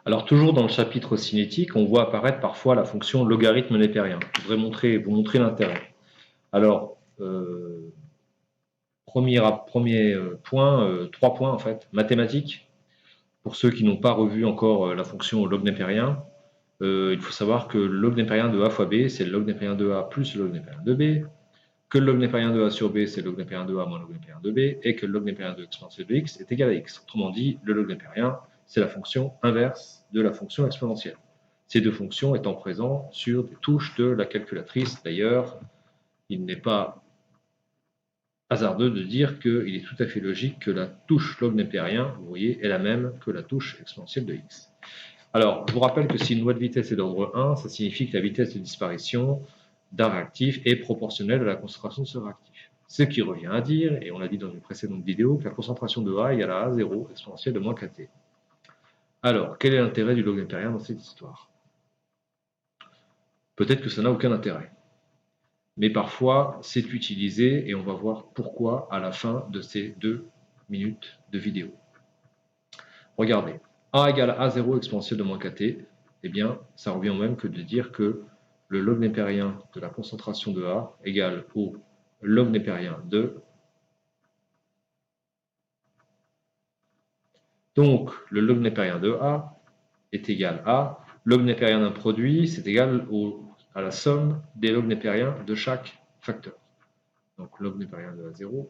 Alors toujours dans le chapitre cinétique, on voit apparaître parfois la fonction logarithme népérien. Je voudrais vous montrer l'intérêt. Alors, premier point, 3 points en fait, mathématiques. Pour ceux qui n'ont pas revu encore la fonction log népérien, il faut savoir que le log népérien de a fois b, c'est le log népérien de a plus le log népérien de b, que le log népérien de a sur b, c'est le log népérien de a moins le log népérien de b, et que le log népérien de exponentielle de x est égal à x. Autrement dit, le log népérien, c'est la fonction inverse de la fonction exponentielle. Ces deux fonctions étant présentes sur des touches de la calculatrice. D'ailleurs, il n'est pas hasardeux de dire qu'il est tout à fait logique que la touche log népérien, vous voyez, est la même que la touche exponentielle de x. Alors, je vous rappelle que si une loi de vitesse est d'ordre 1, ça signifie que la vitesse de disparition d'un réactif est proportionnelle à la concentration de ce réactif. Ce qui revient à dire, et on l'a dit dans une précédente vidéo, que la concentration de A égale à A0 exponentielle de moins kT. Alors, quel est l'intérêt du log népérien dans cette histoire? Peut-être que ça n'a aucun intérêt. Mais parfois, c'est utilisé et on va voir pourquoi à la fin de ces 2 minutes de vidéo. Regardez, A égale à A0 exponentielle de moins kT, eh bien, ça revient au même que de dire que le log népérien de la concentration de A égale au log népérien de. Donc, le log népérien de A est égal à log népérien d'un produit, c'est égal à la somme des log népériens de chaque facteur. Donc, log népérien de A0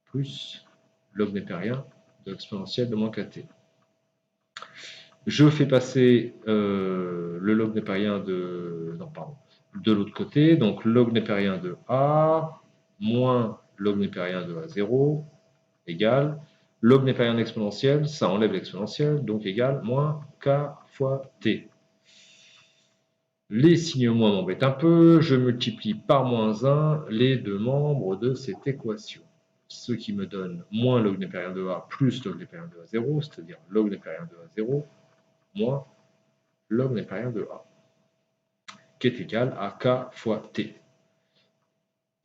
plus log népérien de l'exponentielle de moins kT. Je fais passer le log népérien de l'autre côté, donc log népérien de A moins log népérien de A0 égale log népérien d'exponentielle, ça enlève l'exponentielle, donc égale moins K fois T. Les signes moins m'embêtent un peu, je multiplie par moins 1 les deux membres de cette équation. Ce qui me donne moins log népérien de A plus log népérien de A0, c'est-à-dire log népérien de A0 moins log népérien de A, qui est égal à K fois T.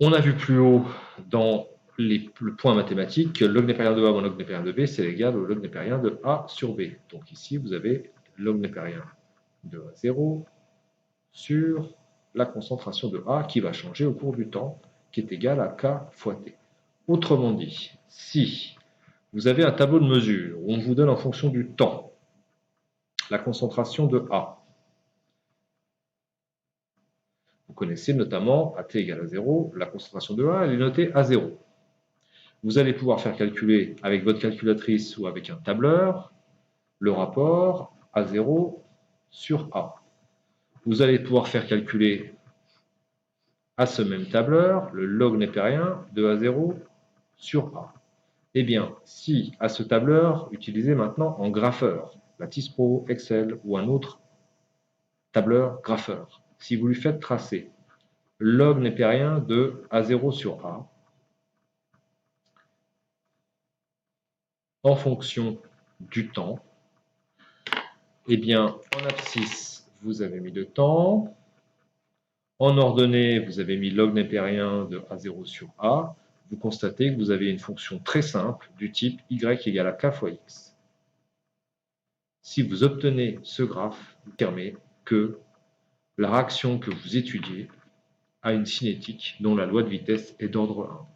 On a vu plus haut dans le point mathématique que log népérien de A moins log népérien de B, c'est égal au log népérien de A sur B. Donc ici, vous avez log népérien de A0 sur la concentration de A qui va changer au cours du temps, qui est égal à K fois T. Autrement dit, si vous avez un tableau de mesure où on vous donne en fonction du temps la concentration de A, vous connaissez notamment à t égale à 0, la concentration de A, elle est notée à 0. Vous allez pouvoir faire calculer avec votre calculatrice ou avec un tableur le rapport A0 sur A. Vous allez pouvoir faire calculer à ce même tableur le log népérien de A0 sur A. Eh bien, si à ce tableur, utilisez maintenant en grapheur, Lattice Pro, Excel ou un autre tableur grapheur, si vous lui faites tracer log népérien de A0 sur A en fonction du temps, eh bien, en abscisse, vous avez mis le temps. En ordonnée, vous avez mis log népérien de A0 sur A. Vous constatez que vous avez une fonction très simple du type y égale à k fois x. Si vous obtenez ce graphe, vous affirmez que la réaction que vous étudiez a une cinétique dont la loi de vitesse est d'ordre 1.